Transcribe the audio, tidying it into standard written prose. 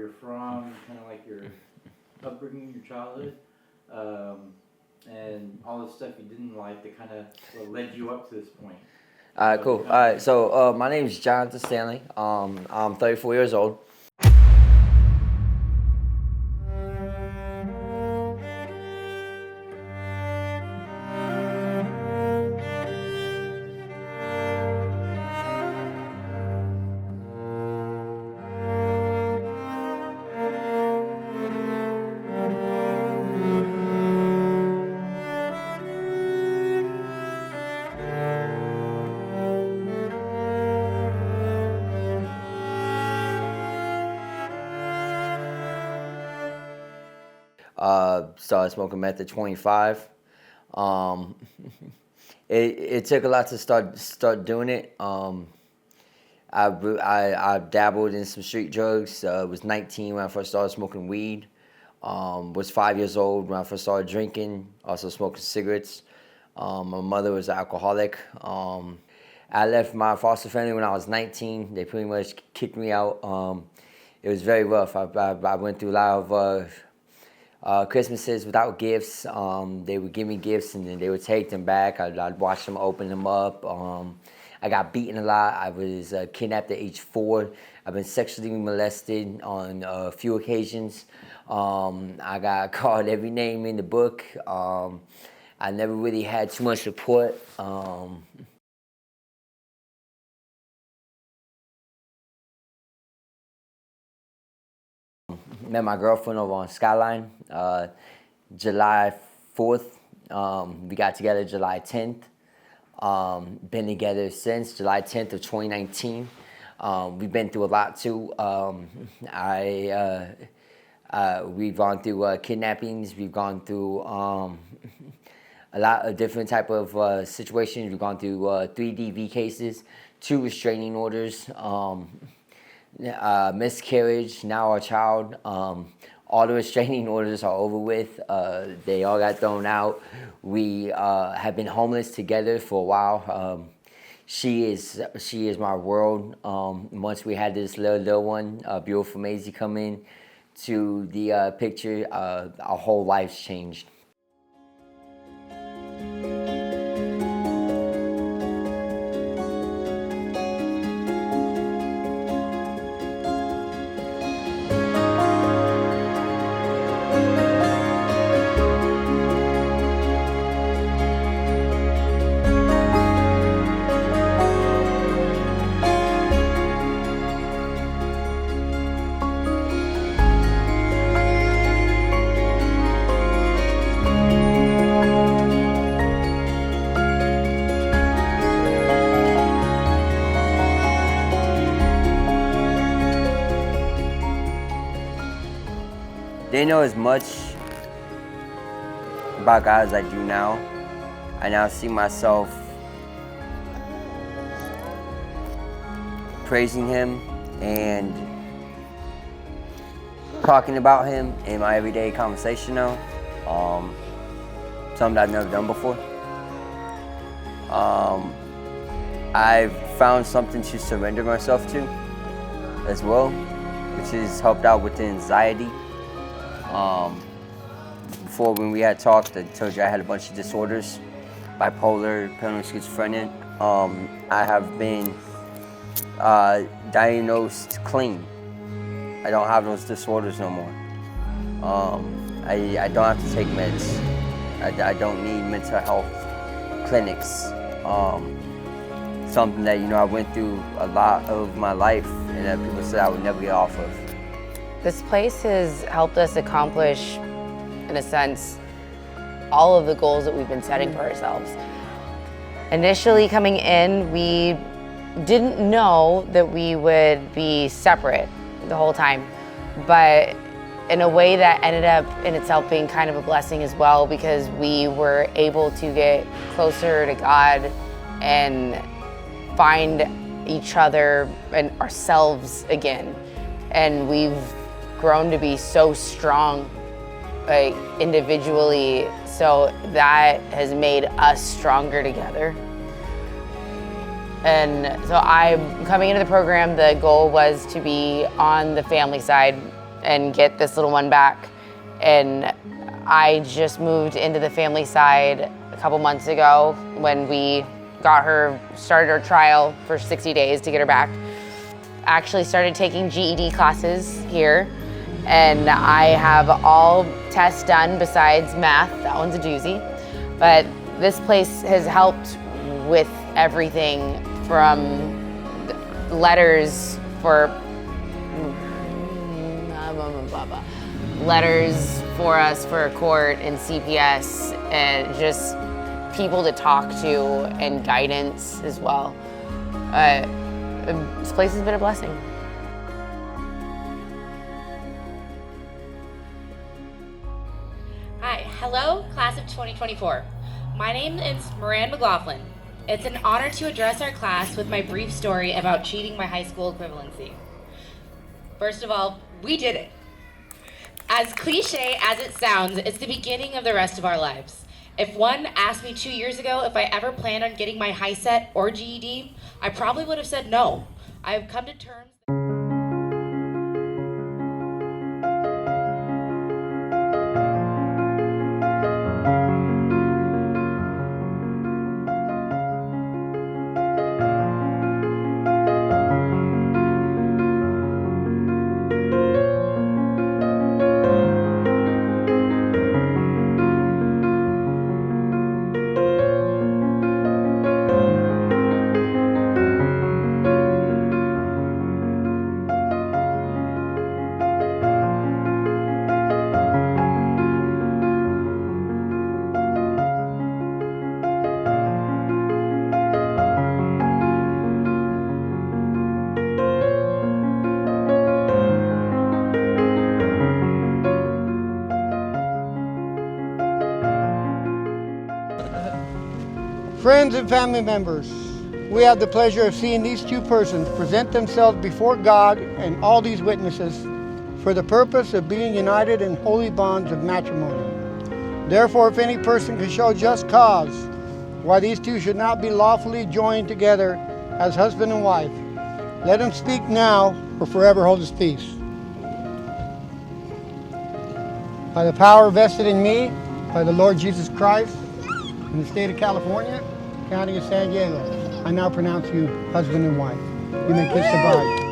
you're from, kind of like your upbringing, your childhood, and all the stuff you didn't like that kind of led you up to this point. Cool. All right, so my name is Jonathan Stanley. I'm 34 years old. Started smoking meth at 25. Um, it took a lot to start doing it. I dabbled in some street drugs. Was 19 when I first started smoking weed. Was 5 years old when I first started drinking. Also smoking cigarettes. My mother was an alcoholic. I left my foster family when I was 19. They pretty much kicked me out. It was very rough. I went through a lot of Christmases without gifts. They would give me gifts and then they would take them back. I'd watch them open them up. I got beaten a lot. I was kidnapped at age 4. I've been sexually molested on a few occasions. I got called every name in the book. I never really had too much support. Met my girlfriend over on Skyline, July 4th. We got together July 10th. Been together since July 10th of 2019. We've been through a lot too. We've gone through kidnappings. We've gone through a lot of different type of situations. We've gone through 3 DV cases, 2 restraining orders. Miscarriage, now our child. All the restraining orders are over with. They all got thrown out. We have been homeless together for a while. She is my world. Once we had this little one, beautiful Maisie, come in to the picture, our whole life's changed. They know as much about God as I do now. I now see myself praising Him and talking about Him in my everyday conversation now. Something I've never done before. I've found something to surrender myself to as well, which has helped out with the anxiety. Before when we had talked, I told you I had a bunch of disorders, bipolar, paranoid schizophrenia. I have been diagnosed clean. I don't have those disorders no more. I don't have to take meds. I don't need mental health clinics. Something that, I went through a lot of my life and that people said I would never get off of. This place has helped us accomplish, in a sense, all of the goals that we've been setting for ourselves. Initially coming in, we didn't know that we would be separate the whole time, but in a way that ended up in itself being kind of a blessing as well, because we were able to get closer to God and find each other and ourselves again. And we've grown to be so strong, like individually, so that has made us stronger together. And so coming into the program, the goal was to be on the family side and get this little one back. And I just moved into the family side a couple months ago when we got her, started her trial for 60 days to get her back. Actually started taking GED classes here, and I have all tests done besides math. That one's a doozy. But this place has helped with everything from letters for us for court and CPS, and just people to talk to and guidance as well. This place has been a blessing. Hi, hello, class of 2024. My name is Moran McLaughlin. It's an honor to address our class with my brief story about cheating my high school equivalency. First of all, we did it. As cliche as it sounds, it's the beginning of the rest of our lives. If one asked me 2 years ago if I ever planned on getting my HiSET or GED, I probably would have said no. I have come to terms. Friends and family members, we have the pleasure of seeing these two persons present themselves before God and all these witnesses for the purpose of being united in holy bonds of matrimony. Therefore, if any person can show just cause why these two should not be lawfully joined together as husband and wife, let him speak now or forever hold his peace. By the power vested in me by the Lord Jesus Christ, in the state of California, county of San Diego, I now pronounce you husband and wife. You may kiss the bride.